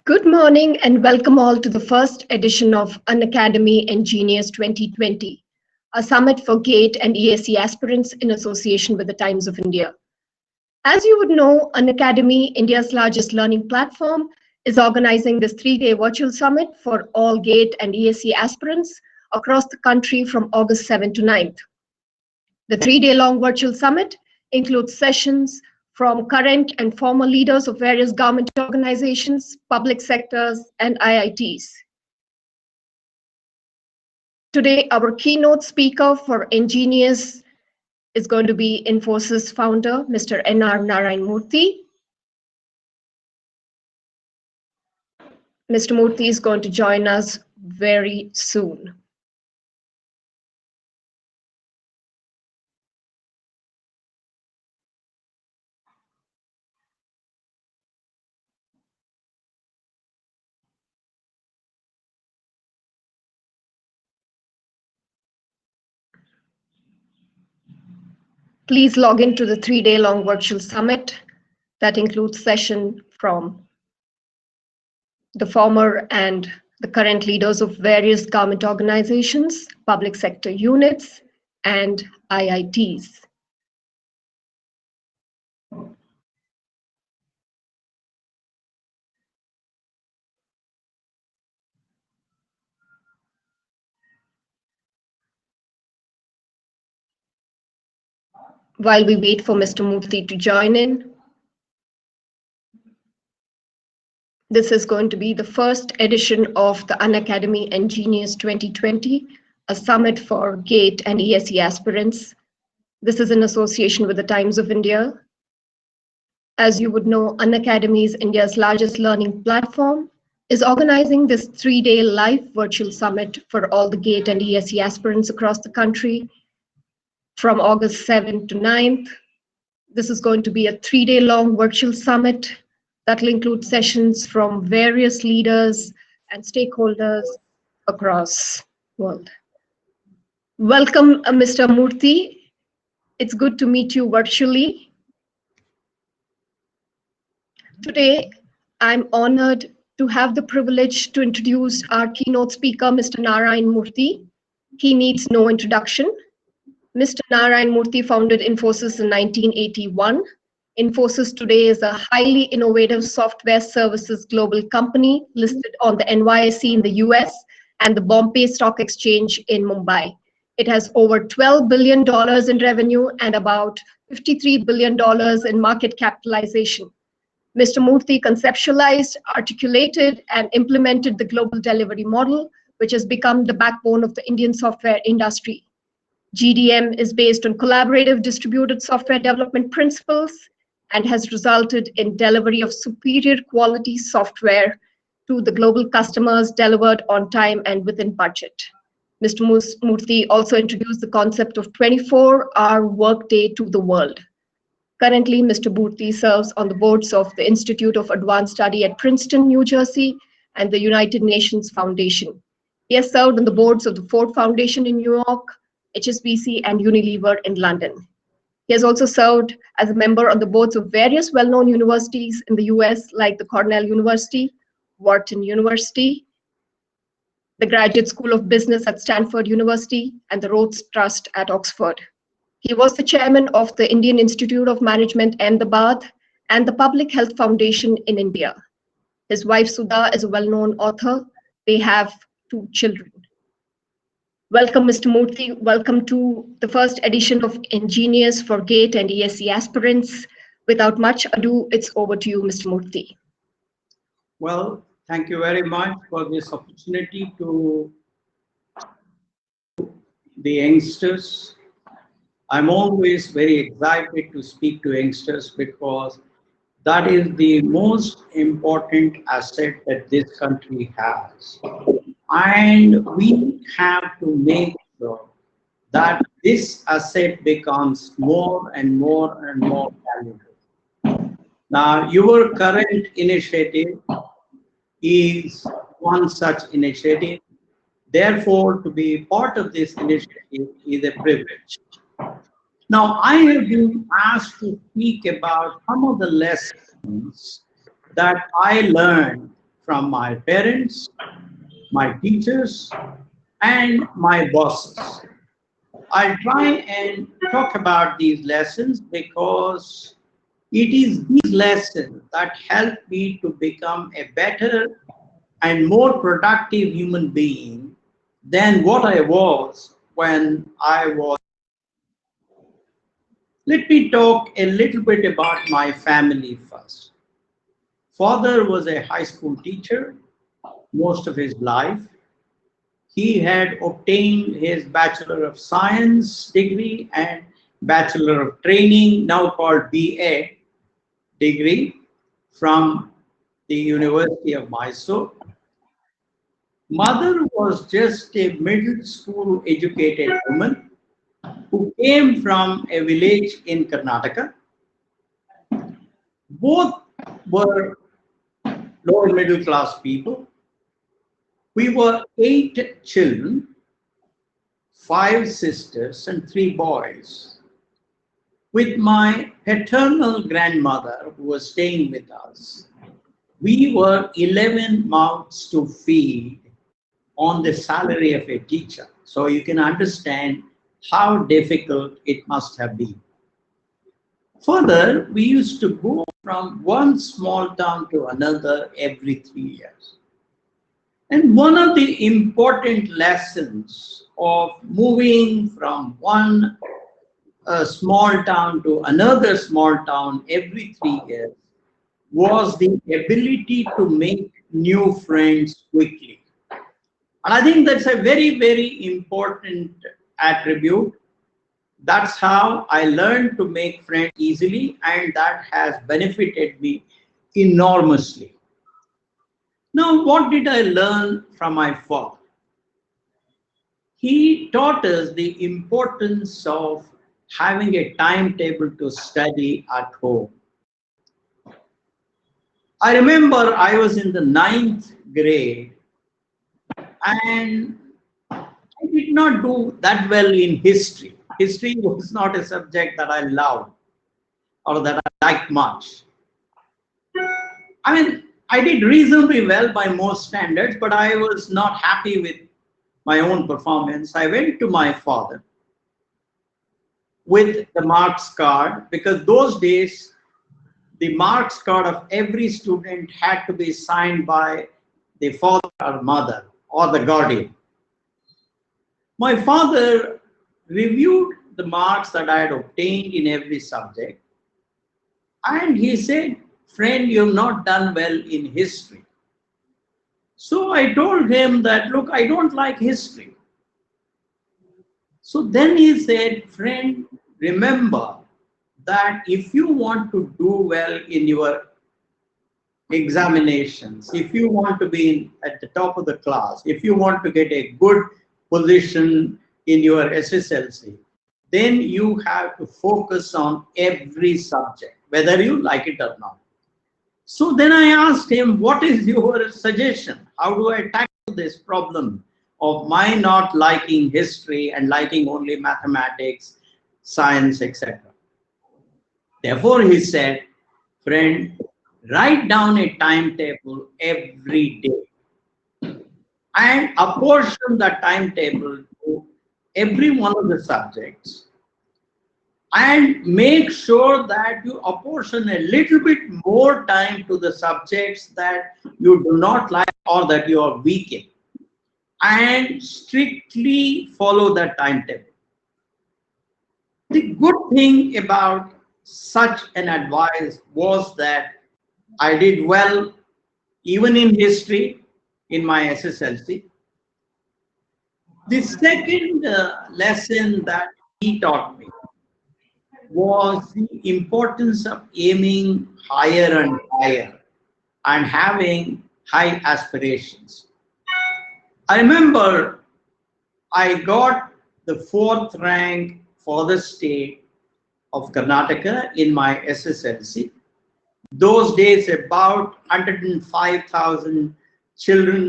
Good morning and welcome all to the first edition of Unacademy EnGenius 2020, a summit for GATE and ESE aspirants in association with the Times of India. As you would know, Unacademy, India's largest learning platform, is organizing this three-day virtual summit for all GATE and ESE aspirants across the country from August 7 to 9th. The three-day-long virtual summit includes sessions from current and former leaders of various government organizations, public sectors, and IITs. Today, our keynote speaker for EnGenius is going to be Infosys founder, Mr. Narayana Murthy. Mr. Murthy is going to join us very soon. Please log into the three-day-long virtual summit that includes session from the former and the current leaders of various government organizations, public sector units, and IITs. While we wait for Mr. Murthy to join in, this is going to be the first edition of the Unacademy EnGenius 2020, a summit for GATE and ESE aspirants. This is in association with the Times of India. As you would know, Unacademy is India's largest learning platform, is organizing this three-day live virtual summit for all the GATE and ESE aspirants across the country from August 7th to 9th. This is going to be a three-day-long virtual summit that will include sessions from various leaders and stakeholders across the world. Welcome, Mr. Murthy. It's good to meet you virtually. Today, I'm honored to have the privilege to introduce our keynote speaker, Mr. Narayana Murthy. He needs no introduction. Mr. Narayana Murthy founded Infosys in 1981. Infosys today is a highly innovative software services global company listed on the NYSE in the US and the Bombay Stock Exchange in Mumbai. It has over $12 billion in revenue and about $53 billion in market capitalization. Mr. Murthy conceptualized, articulated, and implemented the global delivery model, which has become the backbone of the Indian software industry. GDM is based on collaborative distributed software development principles and has resulted in delivery of superior quality software to the global customers delivered on time and within budget. Mr. Murthy also introduced the concept of 24-hour workday to the world. Currently, Mr. Murthy serves on the boards of the Institute of Advanced Study at Princeton, New Jersey, and the United Nations Foundation. He has served on the boards of the Ford Foundation in New York, HSBC, and Unilever in London. He has also served as a member on the boards of various well-known universities in the US, like the Cornell University, Wharton University, the Graduate School of Business at Stanford University, and the Rhodes Trust at Oxford. He was the chairman of the Indian Institute of Management, Ahmedabad, and the Public Health Foundation in India. His wife, Sudha, is a well-known author. They have 2 children. Welcome, Mr. Murthy. Welcome to the first edition of EnGenius for GATE and ESE aspirants. Without much ado, it's over to you, Mr. Murthy. Well, thank you very much for this opportunity to the youngsters. I'm always very excited to speak to youngsters because that is the most important asset that this country has. And we have to make sure that this asset becomes more and more and more valuable. Now, your current initiative is one such initiative. Therefore, to be part of this initiative is a privilege. Now, I have been asked to speak about some of the lessons that I learned from my parents, my teachers, and my bosses. I'll try and talk about these lessons because it is these lessons that help me to become a better and more productive human being than what I was when I was. Let me talk a little bit about my family first. Father was a high school teacher most of his life. He had obtained his Bachelor of Science degree and Bachelor of Training, now called BA degree, from the University of Mysore. Mother was just a middle school educated woman who came from a village in Karnataka. Both were lower middle class people. We were 8 children, 5 sisters and 3 boys. With my paternal grandmother who was staying with us, we were 11 mouths to feed on the salary of a teacher. So you can understand how difficult it must have been. Further, we used to go from one small town to another every 3 years. And one of the important lessons of moving from one small town to another small town every 3 years was the ability to make new friends quickly. And I think that's a very, very important attribute. That's how I learned to make friends easily, and that has benefited me enormously. Now, what did I learn from my father? He taught us the importance of having a timetable to study at home. I remember I was in the 9th grade and I did not do that well in history. History was not a subject that I loved or that I liked much. I mean, I did reasonably well by most standards, but I was not happy with my own performance. I went to my father with the marks card because those days the marks card of every student had to be signed by the father or mother or the guardian. My father reviewed the marks that I had obtained in every subject and he said, "Friend, you have not done well in history." So I told him that, "Look, I don't like history." So then he said, "Friend, remember that if you want to do well in your examinations, if you want to be at the top of the class, if you want to get a good position in your SSLC, then you have to focus on every subject, whether you like it or not." So then I asked him, "What is your suggestion? How do I tackle this problem of my not liking history and liking only mathematics, science, etc.?" Therefore, he said, "Friend, write down a timetable every day and apportion that timetable to every one of the subjects and make sure that you apportion a little bit more time to the subjects that you do not like or that you are weak in, and strictly follow that timetable." The good thing about such an advice was that I did well even in history in my SSLC. The second lesson that he taught me was the importance of aiming higher and higher and having high aspirations. I remember I got the 4th rank for the state of Karnataka in my SSLC. Those days, about 105,000 children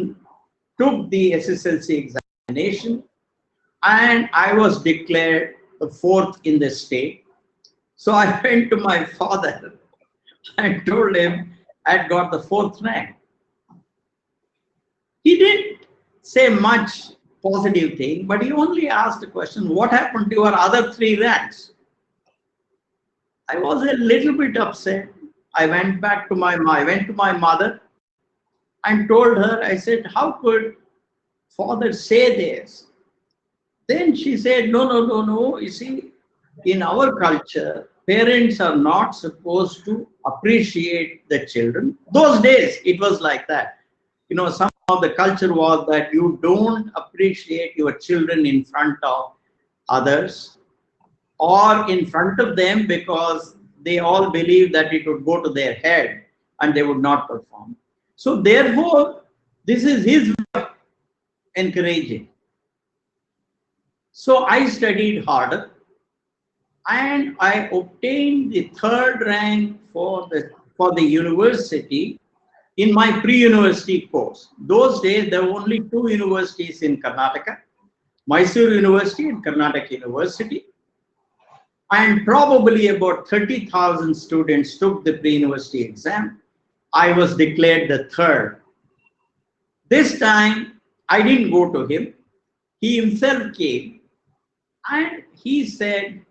took the SSLC examination, and I was declared the 4th in the state. So I went to my father and told him I had got the 4th rank. He didn't say much positive thing, but he only asked the question, what happened to your other 3 ranks? I was a little bit upset. I went to my mother and told her, I said, how could father say this? Then she said, no, no, no, no. You see, in our culture, parents are not supposed to appreciate the children. Those days, it was like that. You know, somehow the culture was that you don't appreciate your children in front of others or in front of them, because they all believe that it would go to their head and they would not perform. So therefore, this is his way of encouraging. So I studied harder and I obtained the 3rd rank for the university in my pre-university course. Those days there were only 2 universities in Karnataka, Mysore University and Karnataka University. And probably about 30,000 students took the pre-university exam. I was declared the 3rd. This time I didn't go to him. He himself came and he said,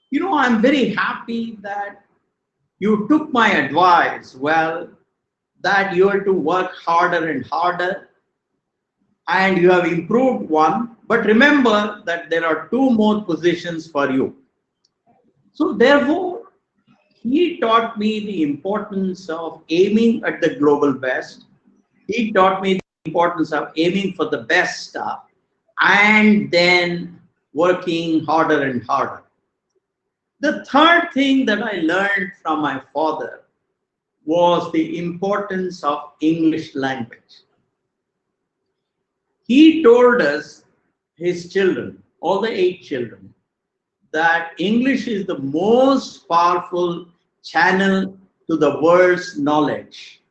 you know, I'm very happy that you took my advice well, that you are to work harder and harder, and you have improved one, but remember that there are 2 more positions for you. So therefore, he taught me the importance of aiming at the global best. He taught me the importance of aiming for the best stuff and then working harder and harder. The 3rd thing that I learned from my father was the importance of English language. He told us, his children, all the 8 children, that English is the most powerful channel to the world's knowledge.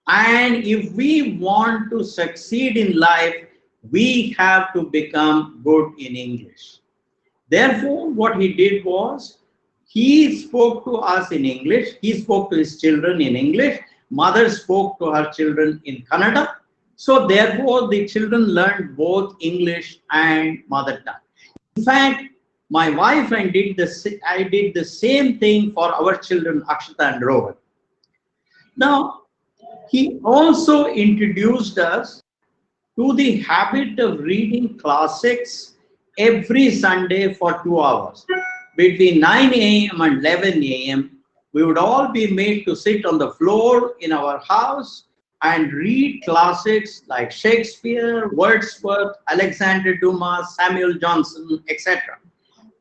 And if we want to succeed in life, we have to become good in English. Therefore, what he did was, he spoke to us in English, he spoke to his children in English, mother spoke to her children in Kannada. So therefore, the children learned both English and mother tongue. In fact, my wife and I did the same thing for our children, Akshita and Rohan. Now, he also introduced us to the habit of reading classics every Sunday for 2 hours. Between 9 a.m. and 11 a.m., we would all be made to sit on the floor in our house and read classics like Shakespeare, Wordsworth, Alexander Dumas, Samuel Johnson, etc.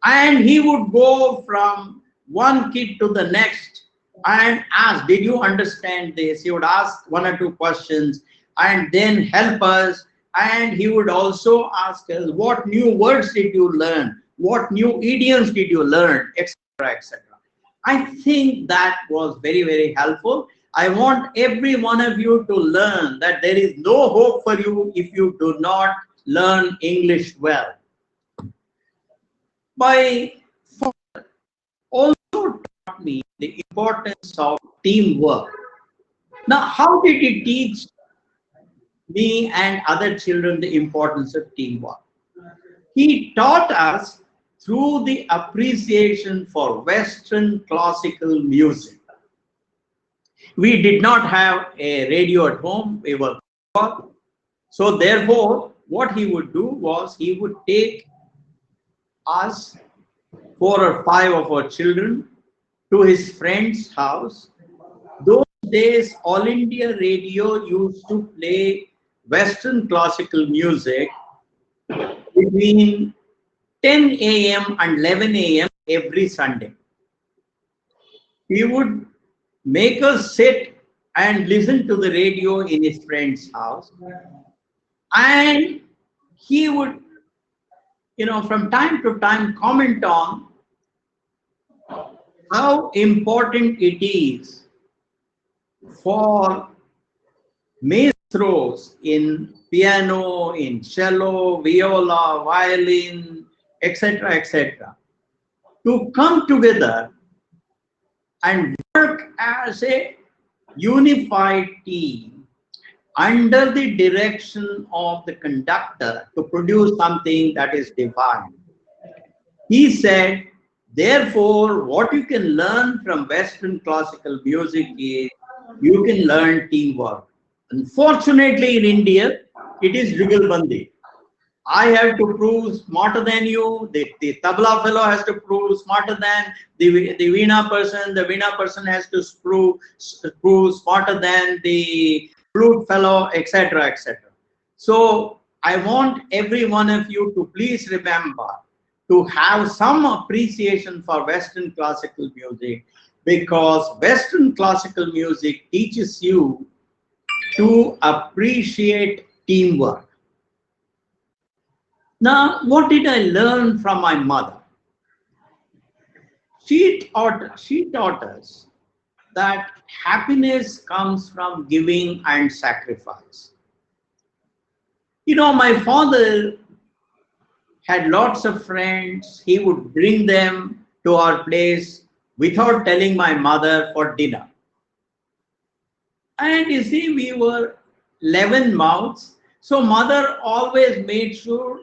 And he would go from one kid to the next and ask, did you understand this? He would ask 1 or 2 questions and then help us. And he would also ask us, what new words did you learn? What new idioms did you learn? Etc. etc. I think that was very, very helpful. I want every one of you to learn that there is no hope for you if you do not learn English well. My father also taught me the importance of teamwork. Now, how did he teach me and other children the importance of teamwork? He taught us through the appreciation for Western classical music. We did not have a radio at home, we were poor. So therefore, what he would do was, he would take us, 4 or 5 of our children, to his friend's house. Those days, All India Radio used to play Western classical music between 10 a.m. and 11 a.m. every Sunday. He would make us sit and listen to the radio in his friend's house. And he would, from time to time comment on how important it is for maestros in piano, in cello, viola, violin, etc., etc., to come together and work as a unified team under the direction of the conductor to produce something that is divine. He said, therefore, what you can learn from Western classical music is you can learn teamwork. Unfortunately, in India, it is jugalbandi. I have to prove smarter than you. The tabla fellow has to prove smarter than the veena person. The veena person has to prove smarter than the flute fellow, etc., etc. So I want every one of you to please remember to have some appreciation for Western classical music, because Western classical music teaches you to appreciate teamwork. Now, what did I learn from my mother? She taught us that happiness comes from giving and sacrifice. You know, my father had lots of friends. He would bring them to our place without telling my mother for dinner. And you see, we were 11 mouths. So mother always made sure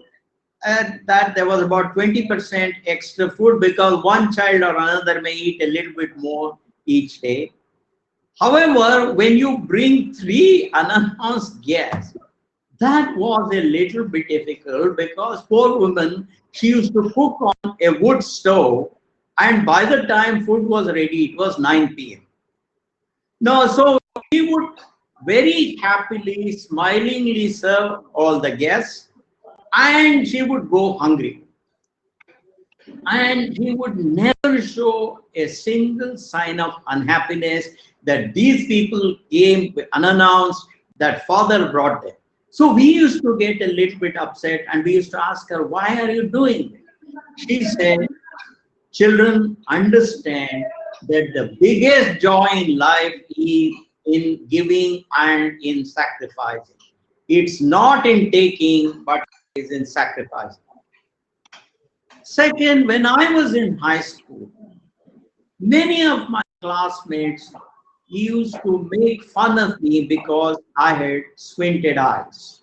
that there was about 20% extra food, because one child or another may eat a little bit more each day. However, when you bring 3 unannounced guests, that was a little bit difficult, because poor woman, she used to cook on a wood stove, and by the time food was ready, it was 9 p.m. No, so we would very happily, smilingly serve all the guests, and she would go hungry. And he would never show a single sign of unhappiness that these people came unannounced, that father brought them. So we used to get a little bit upset, and we used to ask her, why are you doing this? She said, children, understand that the biggest joy in life is in giving and in sacrificing. It's not in taking, but it is in sacrificing. Second, when I was in high school, many of my classmates used to make fun of me because I had squinted eyes.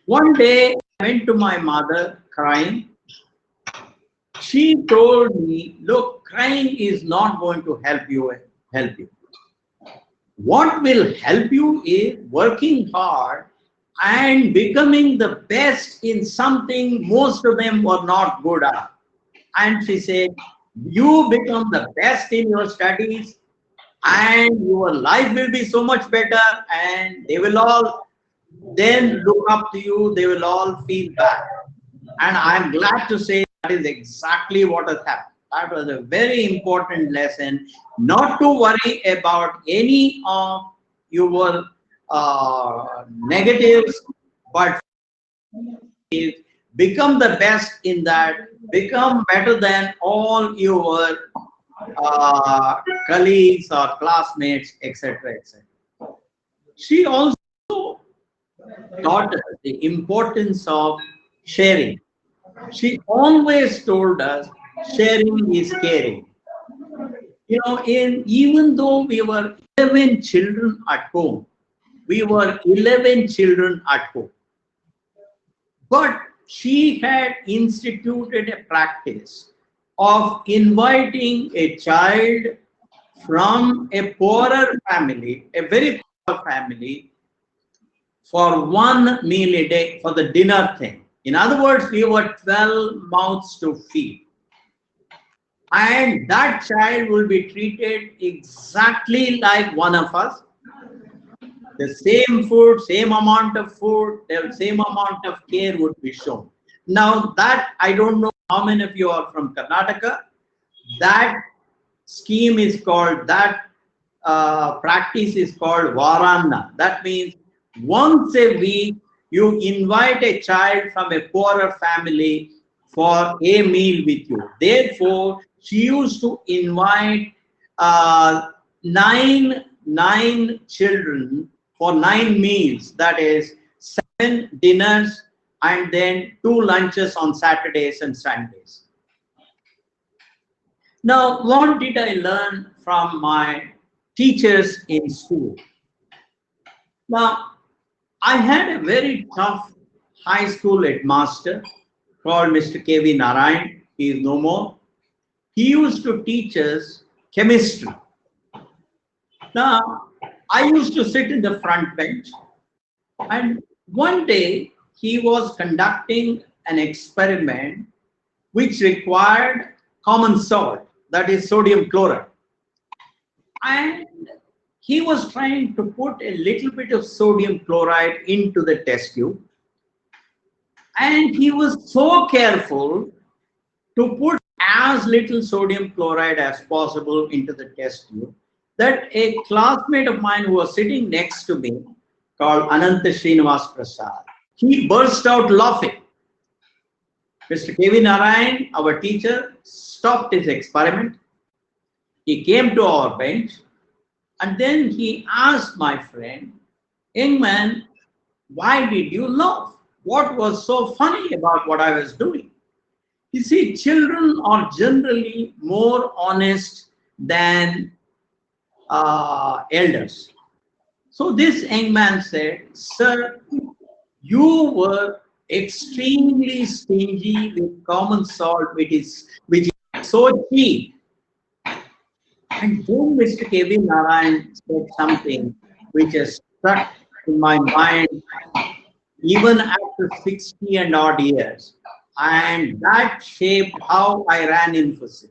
One day, I went to my mother crying. She told me, look, crying is not going to help you. What will help you is working hard and becoming the best in something most of them were not good at. And she said, you become the best in your studies and your life will be so much better, and they will all then look up to you, they will all feel bad. And I'm glad to say that is exactly what has happened. That was a very important lesson, not to worry about any of your negatives, but become the best in that, become better than all your colleagues or classmates, etc., etc. She also taught us the importance of sharing. She always told us sharing is caring. You know, even though we were 11 children at home, we were 11 children at home. But she had instituted a practice of inviting a child from a poorer family, a very poor family, for one meal a day for the dinner thing. In other words, we were 12 mouths to feed. And that child will be treated exactly like one of us. The same food, same amount of food, the same amount of care would be shown. Now that, I don't know how many of you are from Karnataka, that scheme is called, that practice is called Varanna. That means once a week, you invite a child from a poorer family for a meal with you. Therefore, she used to invite nine children for 9 meals. That is 7 dinners and then 2 lunches on Saturdays and Sundays. Now, what did I learn from my teachers in school? Now, I had a very tough high school headmaster called Mr. K.V. Narayan. He is no more. He used to teach us chemistry. Now, I used to sit in the front bench, and one day he was conducting an experiment which required common salt, that is sodium chloride. And he was trying to put a little bit of sodium chloride into the test tube. And he was so careful to put as little sodium chloride as possible into the test tube that a classmate of mine who was sitting next to me, called Ananta Srinivas Prasad, he burst out laughing. Mr. K.V. Narayan, our teacher, stopped his experiment. He came to our bench and then he asked my friend, "Young man, why did you laugh? What was so funny about what I was doing?" You see, children are generally more honest than elders. So this young man said, "Sir, you were extremely stingy with common salt, which is so cheap." And then Mr. K.V. Narayan said something which has stuck in my mind even after 60 and odd years. And that shaped how I ran Infosys.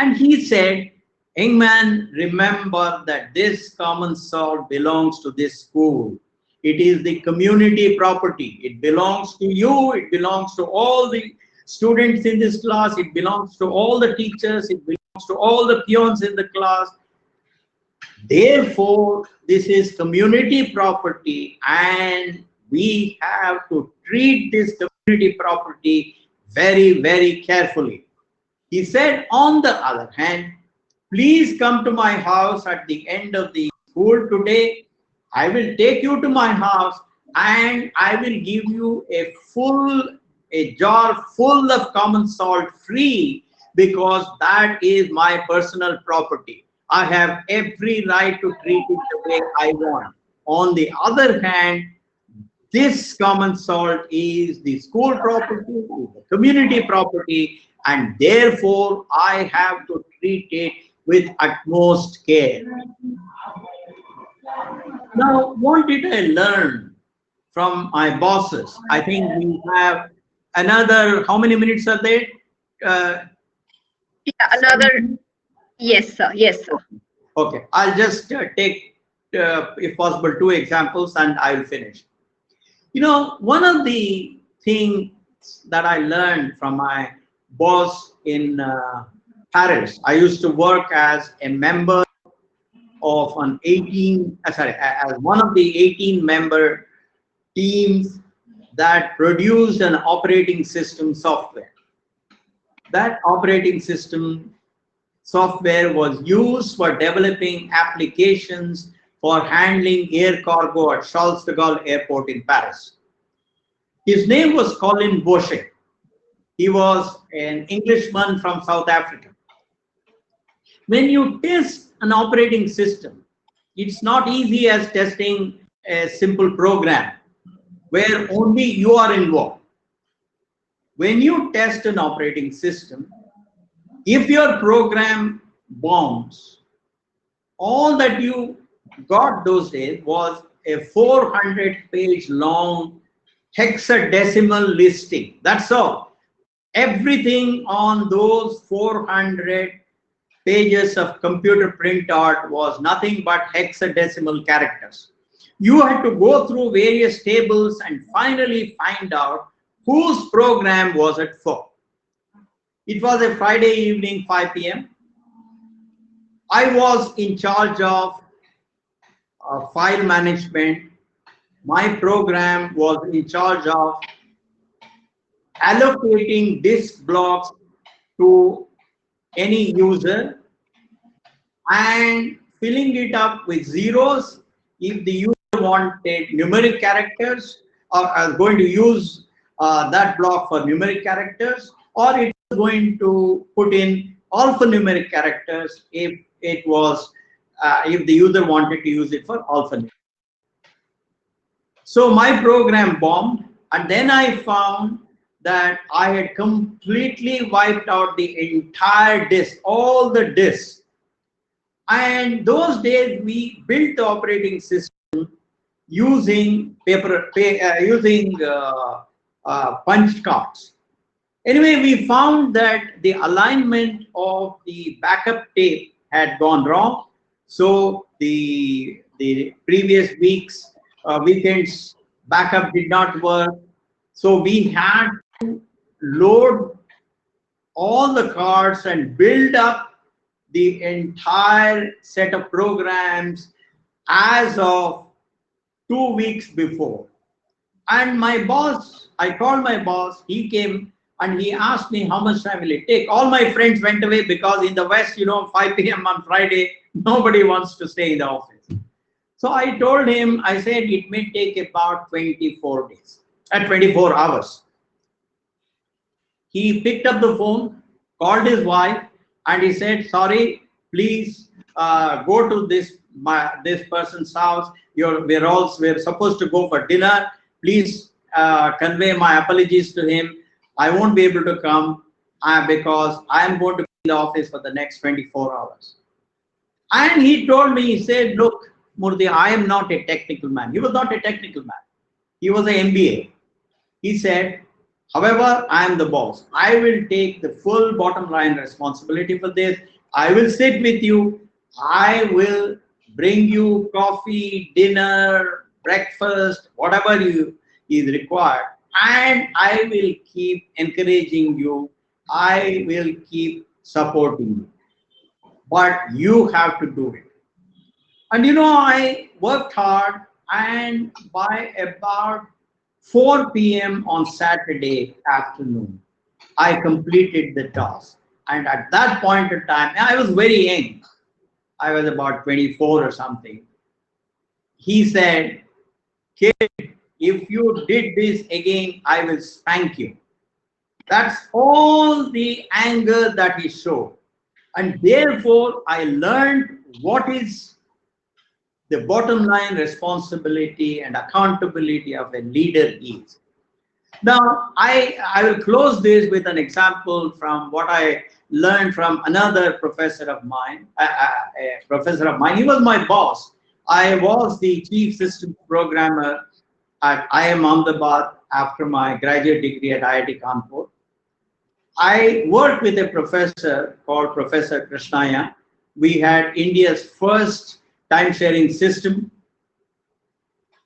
And he said, "Young man, remember that this common salt belongs to this school. It is the community property. It belongs to you. It belongs to all the students in this class. It belongs to all the teachers. It belongs to all the peons in the class. Therefore, this is community property and we have to treat this community property very, very carefully." He said, "On the other hand, please come to my house at the end of the school today. I will take you to my house and I will give you a jar full of common salt free because that is my personal property. I have every right to treat it the way I want. On the other hand, this common salt is the school property, is the community property, and therefore I have to treat it with utmost care." Now, what did I learn from my bosses? I think we have another, how many minutes are there? Yeah, another. Yes, sir. Yes, sir. Okay, I'll just take, if possible, 2 examples and I'll finish. You know, one of the things that I learned from my boss in Paris, I used to work as a member of an as one of the 18-member teams that produced an operating system software. That operating system software was used for developing applications for handling air cargo at Charles de Gaulle Airport in Paris. His name was Colin Boucher. He was an Englishman from South Africa. When you test an operating system, it's not easy as testing a simple program where only you are involved. When you test an operating system, if your program bombs, all that you got those days was a 400-page long hexadecimal listing. That's all. Everything on those 400 pages of computer printout was nothing but hexadecimal characters. You had to go through various tables and finally find out whose program was it for. It was a Friday evening, 5 p.m. I was in charge of file management. My program was in charge of allocating disk blocks to any user and filling it up with zeros if the user wanted numeric characters, or I was going to use that block for numeric characters, or it was going to put in alphanumeric characters if it was if the user wanted to use it for alphanumeric. So my program bombed, and then I found that I had completely wiped out the entire disk, all the disks. And those days we built the operating system using punch cards. Anyway, we found that the alignment of the backup tape had gone wrong. So the previous weekend's backup did not work. So we had to load all the cards and build up the entire set of programs as of 2 weeks before. And my boss, I called my boss, he came and he asked me how much time will it take. All my friends went away because in the West, 5 p.m. on Friday, nobody wants to stay in the office. So I told him, I said it may take about 24 days, 24 hours. He picked up the phone, called his wife, and he said, sorry, please go to this person's house. We're supposed to go for dinner. Please convey my apologies to him. I won't be able to come because I am going to be in the office for the next 24 hours. And he told me, he said, look, Murthy, I am not a technical man. He was not a technical man. He was an MBA. He said, however, I am the boss. I will take the full bottom line responsibility for this. I will sit with you. I will bring you coffee, dinner, breakfast, whatever is required. And I will keep encouraging you. I will keep supporting you. But you have to do it. And I worked hard, and by about 4 p.m. on Saturday afternoon, I completed the task. And at that point in time, I was very young. I was about 24 or something. He said, kid, if you did this again, I will spank you. That's all the anger that he showed. And therefore, I learned what is the bottom line responsibility and accountability of a leader is. Now, I will close this with an example from what I learned from another professor of mine. He was my boss. I was the chief systems programmer at IIM Ahmedabad after my graduate degree at IIT Kanpur. I worked with a professor called Professor Krishnaya. We had India's first time-sharing system.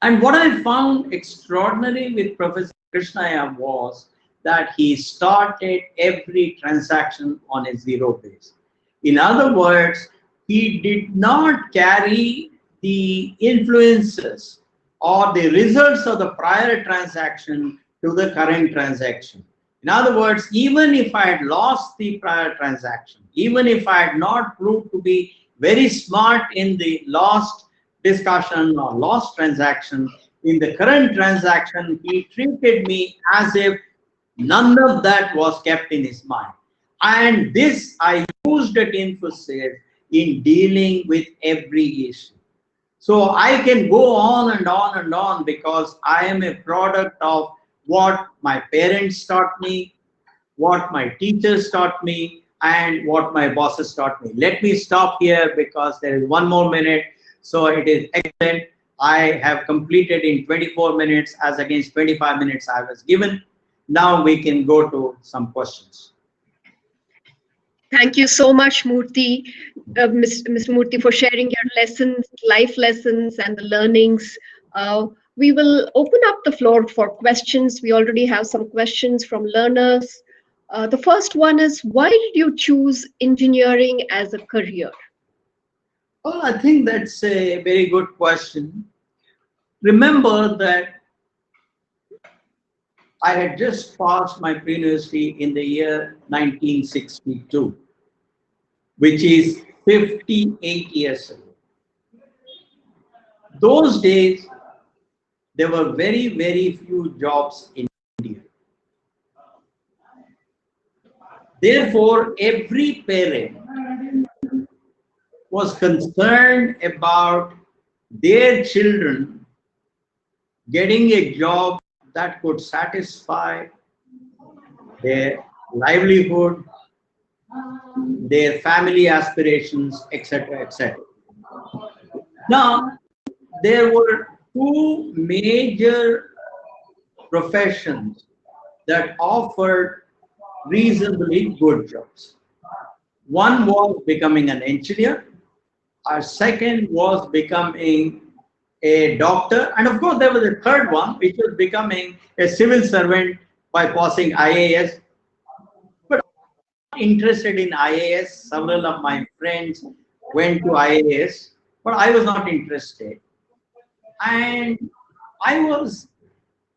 And what I found extraordinary with Professor Krishnaya was that he started every transaction on a zero base. In other words, he did not carry the influences or the results of the prior transaction to the current transaction. In other words, even if I had lost the prior transaction, even if I had not proved to be very smart in the lost discussion or lost transaction, in the current transaction, he treated me as if none of that was kept in his mind. And this I used at Infosys in dealing with every issue. So I can go on and on and on because I am a product of what my parents taught me, what my teachers taught me, and what my bosses taught me. Let me stop here because there is one more minute. So it is excellent. I have completed in 24 minutes as against 25 minutes I was given. Now we can go to some questions. Thank you so much, Murthy, Mr. Murthy, for sharing your lessons, life lessons, and the learnings. We will open up the floor for questions. We already have some questions from learners. The first one is, why did you choose engineering as a career? Well, I think that's a very good question. Remember that I had just passed my pre-university in the year 1962, which is 58 years ago. Those days, there were very, very few jobs in India. Therefore, every parent was concerned about their children getting a job that could satisfy their livelihood, their family aspirations, etc., etc. Now, there were two major professions that offered reasonably good jobs. One was becoming an engineer, our second was becoming a doctor, and of course there was a third one which was becoming a civil servant by passing IAS. But I'm not interested in IAS. Several of my friends went to IAS, but I was not interested. And I was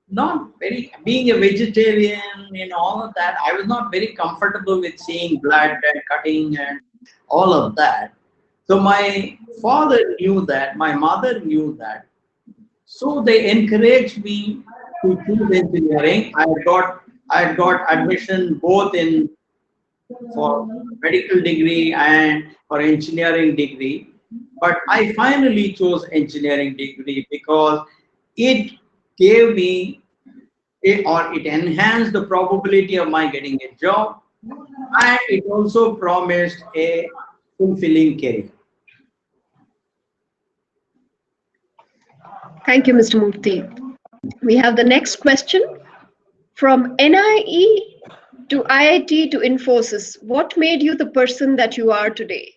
not very, being a vegetarian and all of that, I was not very comfortable with seeing blood and cutting and all of that. So my father knew that, my mother knew that. So they encouraged me to choose engineering. I had got admission both in for medical degree and for engineering degree. But I finally chose engineering degree because it gave me it enhanced the probability of my getting a job, and it also promised a fulfilling career. Thank you, Mr. Murthy. We have the next question from NIE to IIT to Infosys. What made you the person that you are today?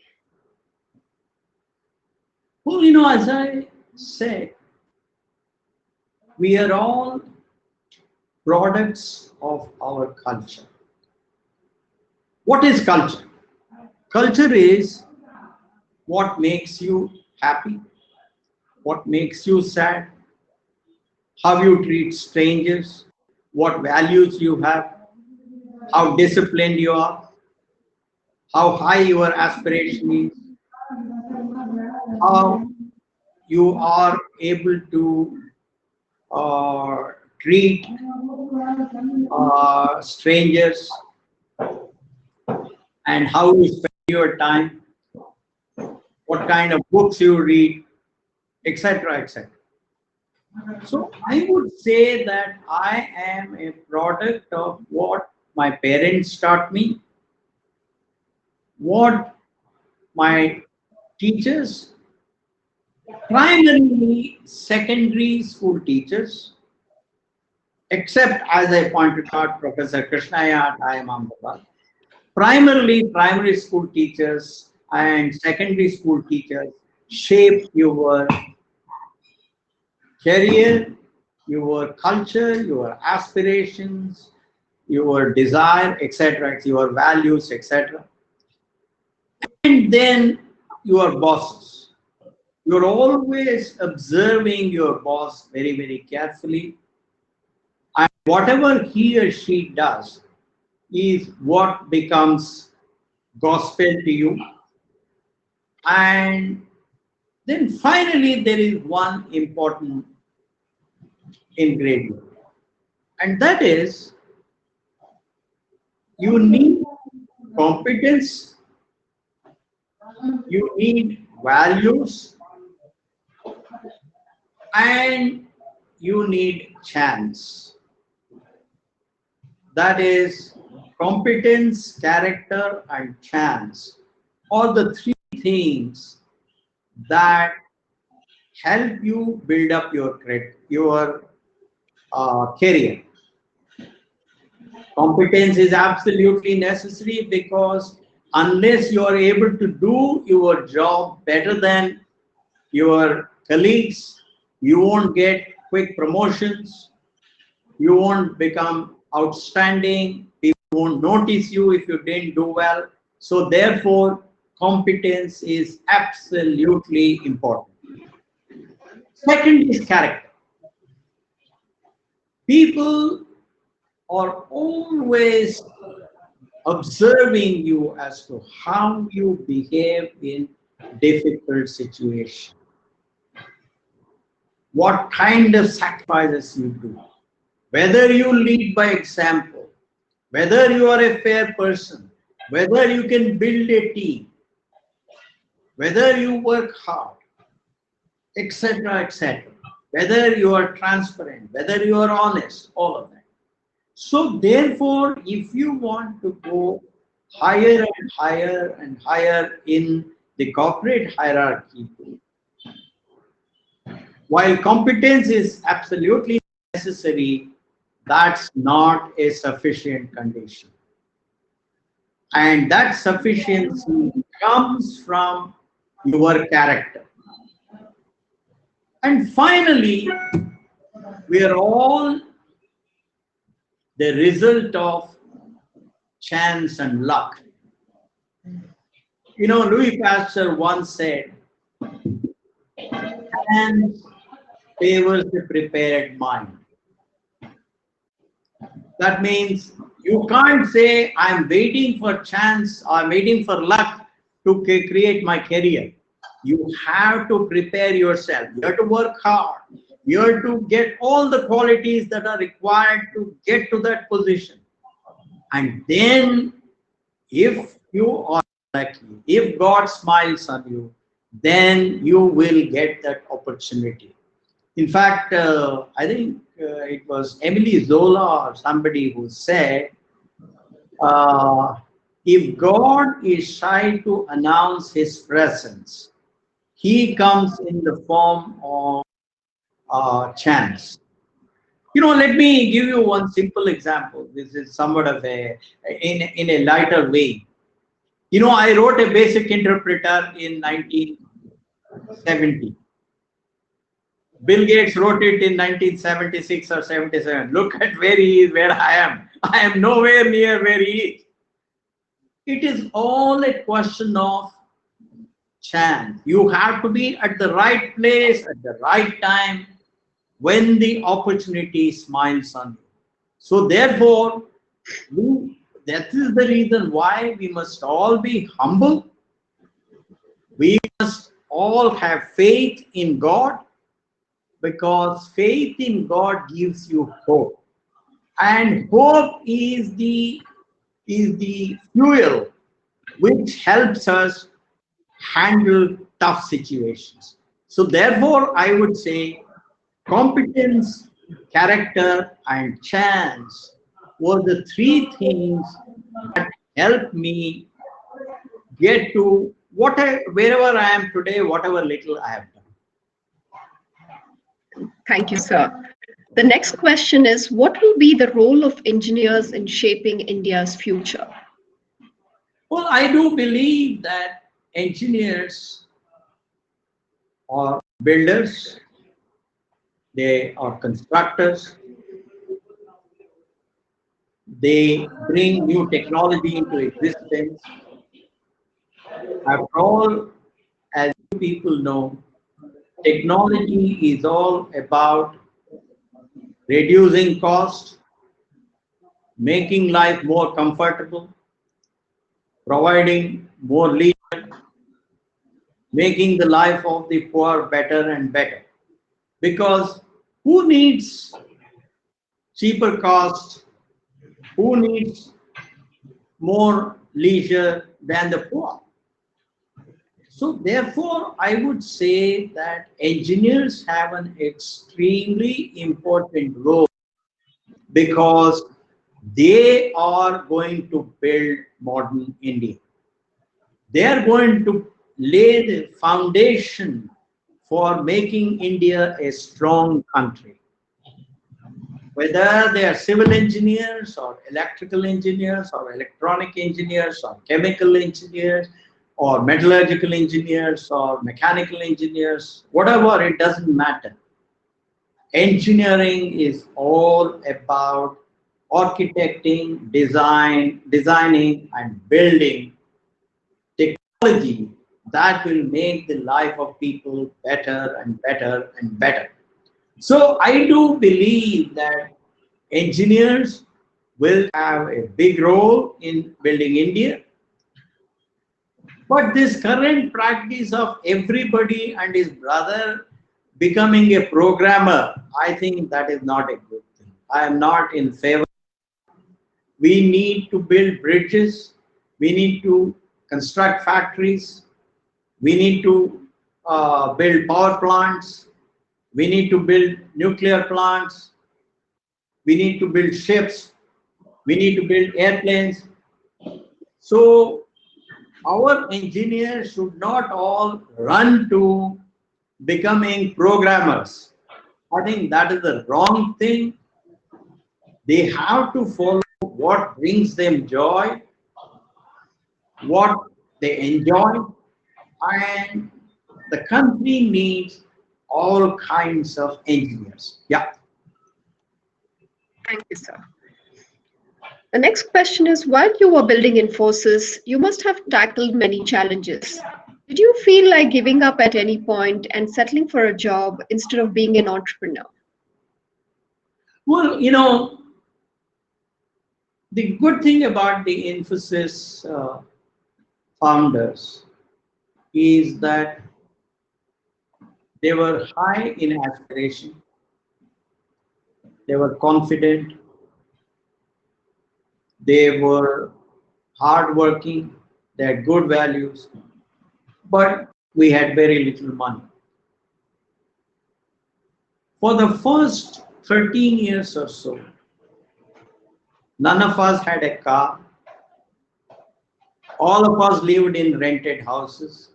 Well, as I said, we are all products of our culture. What is culture? Culture is what makes you happy, what makes you sad, how you treat strangers, what values you have, how disciplined you are, how high your aspiration is, how you are able to treat strangers, and how you spend your time, what kind of books you read, etc., etc. So I would say that I am a product of what my parents taught me, what my teachers, primarily secondary school teachers, except as I pointed out, Professor Krishnaya, I am Ahmedabad. Primarily primary school teachers and secondary school teachers shape your career, your culture, your aspirations, your desire, etc., your values, etc. And then your bosses. You're always observing your boss very, very carefully. And whatever he or she does is what becomes gospel to you. And then finally, there is one important ingredient, and that is you need competence, you need values, and you need chance. That is, competence, character, and chance are the three things that help you build up your career. Competence is absolutely necessary because unless you are able to do your job better than your colleagues, you won't get quick promotions, you won't become outstanding, people won't notice you if you didn't do well. So therefore, competence is absolutely important. Second is character. People are always observing you as to how you behave in difficult situations, what kind of sacrifices you do, whether you lead by example, whether you are a fair person, whether you can build a team, whether you work hard, etc., etc. whether you are transparent, whether you are honest, all of that. So therefore, if you want to go higher and higher and higher in the corporate hierarchy, while competence is absolutely necessary, that's not a sufficient condition. And that sufficiency comes from your character. And finally, we are all the result of chance and luck. You know, Louis Pasteur once said, chance favors the prepared mind. That means you can't say, I'm waiting for chance, I'm waiting for luck to create my career. You have to prepare yourself. You have to work hard. You have to get all the qualities that are required to get to that position. And then, if you are lucky, if God smiles on you, then you will get that opportunity. In fact, I think it was Emily Zola or somebody who said, if God is shy to announce his presence, he comes in the form of chance. You know, let me give you one simple example. This is somewhat of in a lighter way. You know, I wrote a basic interpreter in 1970. Bill Gates wrote it in 1976 or 77. Look at where he is, where I am. I am nowhere near where he is. It is all a question of chance. You have to be at the right place at the right time when the opportunity smiles on you. So therefore, that is the reason why we must all be humble. We must all have faith in God, because faith in God gives you hope. And hope is the fuel which helps us handle tough situations. So therefore, I would say competence, character, and chance were the three things that helped me get to wherever I am today, whatever little I have done. Thank you, sir. The next question is, what will be the role of engineers in shaping India's future? Well, I do believe that engineers are builders, they are constructors, they bring new technology into existence. After all, as you people know, technology is all about reducing cost, making life more comfortable, providing more leisure, making the life of the poor better and better. Because who needs cheaper cost? Who needs more leisure than the poor? So therefore, I would say that engineers have an extremely important role, because they are going to build modern India. They are going to lay the foundation for making India a strong country. Whether they are civil engineers or electrical engineers or electronic engineers or chemical engineers or metallurgical engineers or mechanical engineers, whatever, it doesn't matter. Engineering is all about architecting, designing and building technology that will make the life of people better and better and better. So I do believe that engineers will have a big role in building India. But this current practice of everybody and his brother becoming a programmer, I think that is not a good thing. I am not in favor. We need to build bridges. We need to construct factories. We need to build power plants. We need to build nuclear plants. We need to build ships. We need to build airplanes. So our engineers should not all run to becoming programmers. I think that is the wrong thing. They have to follow what brings them joy, what they enjoy, and the country needs all kinds of engineers. Yeah. Thank you, sir. The next question is, while you were building Infosys, you must have tackled many challenges. Did you feel like giving up at any point and settling for a job instead of being an entrepreneur? Well, the good thing about the Infosys founders is that they were high in aspiration, they were confident, they were hardworking, they had good values, but we had very little money. For the first 13 years or so, none of us had a car. All of us lived in rented houses.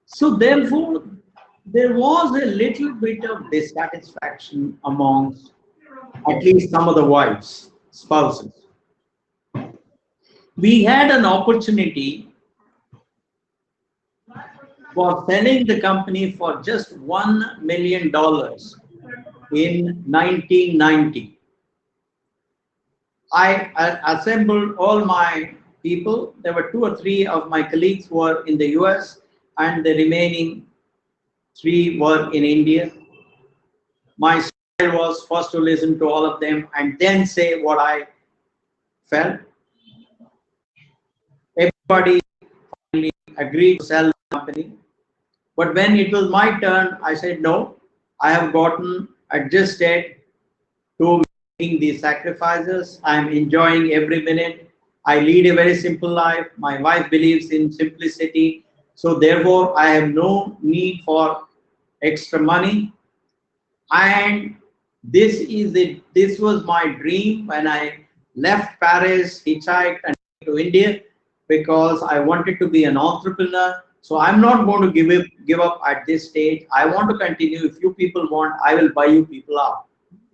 So therefore, there was a little bit of dissatisfaction amongst at least some of the wives, spouses. We had an opportunity for selling the company for just $1 million in 1990. I assembled all my people. There were 2 or 3 of my colleagues who were in the US, and the remaining 3 were in India. My style was first to listen to all of them and then say what I felt. Everybody finally agreed to sell the company. But when it was my turn, I said, no, I have gotten adjusted to making these sacrifices. I'm enjoying every minute. I lead a very simple life. My wife believes in simplicity. So therefore, I have no need for extra money. And this was my dream when I left Paris, hitchhiked, and came to India, because I wanted to be an entrepreneur. So I'm not going to give up at this stage. I want to continue. If you people want, I will buy you people out.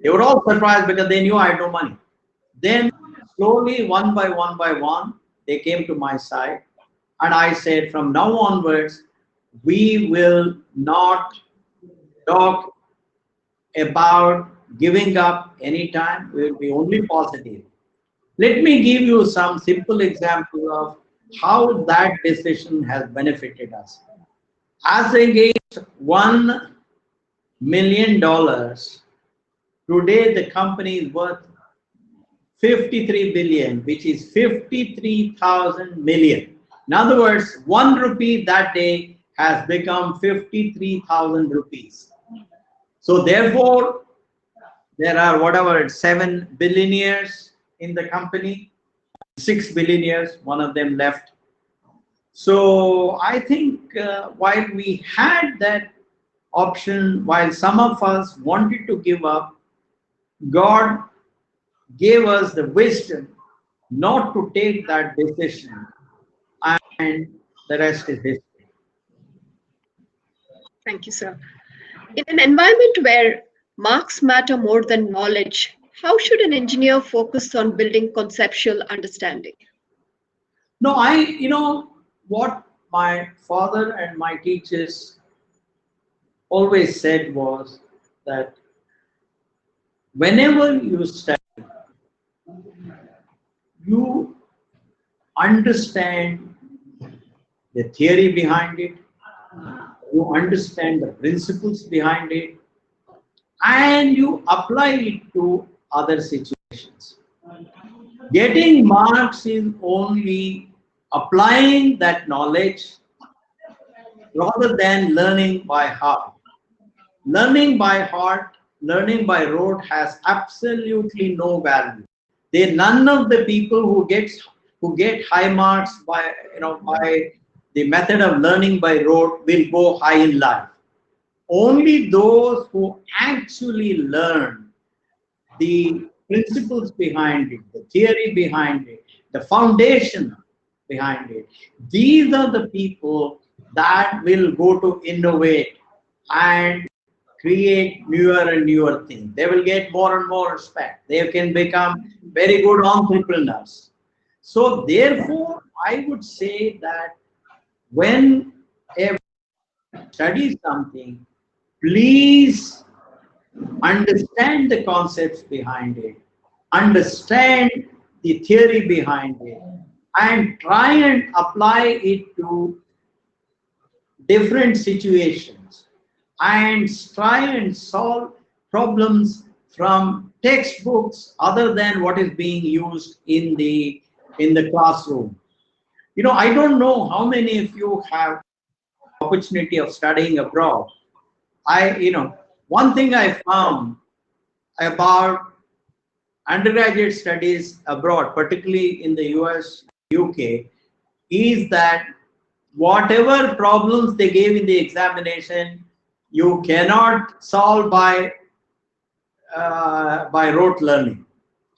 They were all surprised because they knew I had no money. Then slowly, one by one, they came to my side. And I said, from now onwards, we will not talk about giving up anytime. We will be only positive. Let me give you some simple example of how that decision has benefited us. As against $1 million, today the company is worth 53 billion, which is 53,000 million. In other words, 1 rupee that day has become 53,000 rupees. So therefore, there are whatever 7 billionaires in the company, 6 billionaires, one of them left. So I think while we had that option, while some of us wanted to give up, God gave us the wisdom not to take that decision, and the rest is history. Thank you, sir. In an environment where marks matter more than knowledge, how should an engineer focus on building conceptual understanding? No, what my father and my teachers always said was that whenever you study, you understand the theory behind it, you understand the principles behind it, and you apply it to other situations. Getting marks is only applying that knowledge rather than learning by heart. Learning by heart, learning by rote has absolutely no value. None of the people who get high marks by by the method of learning by rote will go high in life. Only those who actually learn the principles behind it, the theory behind it, the foundation behind it, these are the people that will go to innovate and create newer and newer things. They will get more and more respect. They can become very good entrepreneurs. So therefore, I would say that when a study something, please understand the concepts behind it, understand the theory behind it, and try and apply it to different situations and try and solve problems from textbooks other than what is being used in the classroom. You know, I don't know how many of you have opportunity of studying abroad. One thing I found about undergraduate studies abroad, particularly in the US, UK, is that whatever problems they gave in the examination, you cannot solve by rote learning.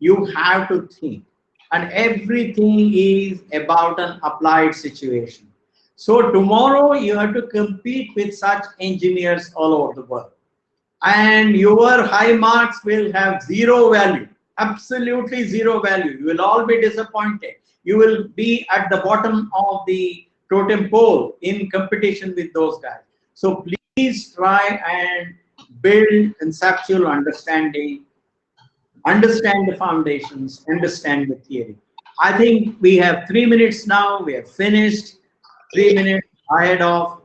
You have to think, and everything is about an applied situation. So tomorrow you have to compete with such engineers all over the world, and your high marks will have zero value, absolutely zero value. You will all be disappointed. You will be at the bottom of the totem pole in competition with those guys. So please try and build conceptual understanding, understand the foundations, understand the theory. I think we have 3 minutes now. We have finished 3 minutes ahead of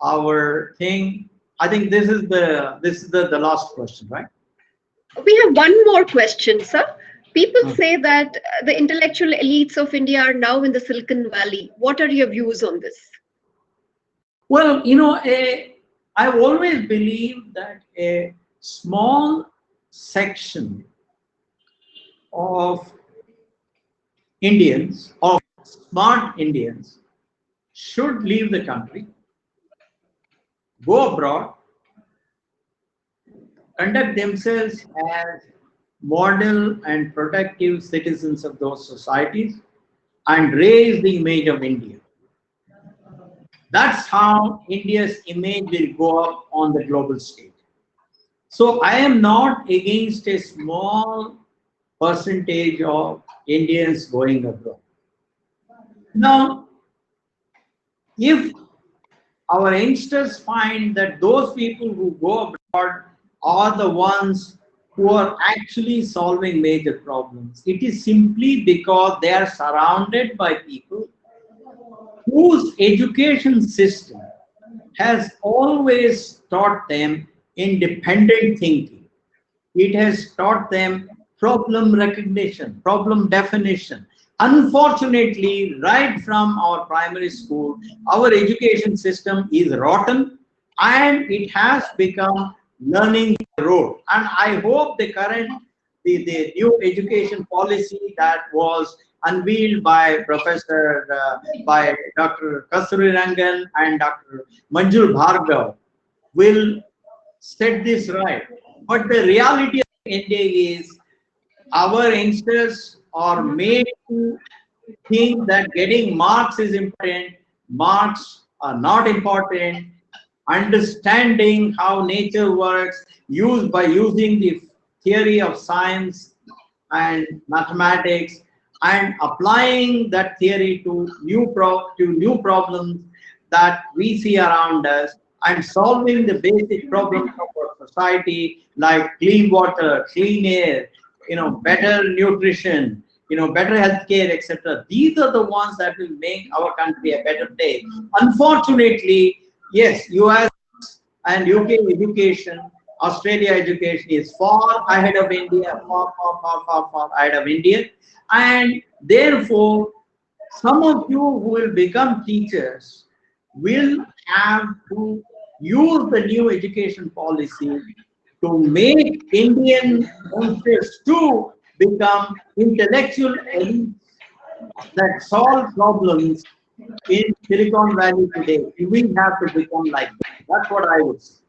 our thing. I think this is the last question, right? We have one more question, sir. People say that the intellectual elites of India are now in the Silicon Valley. What are your views on this? Well, I've always believed that a small section of Indians, of smart Indians, should leave the country, go abroad, conduct themselves as model and productive citizens of those societies, and raise the image of India. That's how India's image will go up on the global stage. So I am not against a small percentage of Indians going abroad. Now, if our youngsters find that those people who go abroad are the ones who are actually solving major problems, it is simply because they are surrounded by people whose education system has always taught them independent thinking. It has taught them problem recognition, problem definition. Unfortunately, right from our primary school, our education system is rotten and it has become learning by rote. And I hope the new education policy that was unveiled by by Dr. Kasturi Rangan and Dr. Manjul Bhargav will set this right. But the reality of India is our youngsters are made to think that getting marks is important. Marks are not important. Understanding how nature works, by using the theory of science and mathematics, and applying that theory to new problems that we see around us, and solving the basic problems of our society, like clean water, clean air, better nutrition, better healthcare, etc. These are the ones that will make our country a better place. Unfortunately, yes, US and UK education, Australia education is far ahead of India, far ahead of India. And therefore, some of you who will become teachers will have to use the new education policy to make Indian youngsters to become intellectual elites that solve problems in Silicon Valley today. We have to become like that. That's what I would say.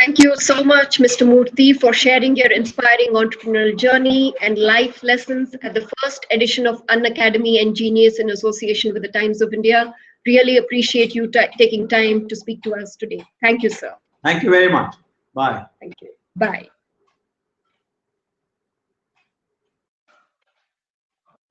Thank you so much, Mr. Murthy, for sharing your inspiring entrepreneurial journey and life lessons at the first edition of Unacademy EnGenius in association with the Times of India. Really appreciate you taking time to speak to us today. Thank you, sir. Thank you very much. Bye. Thank you. Bye.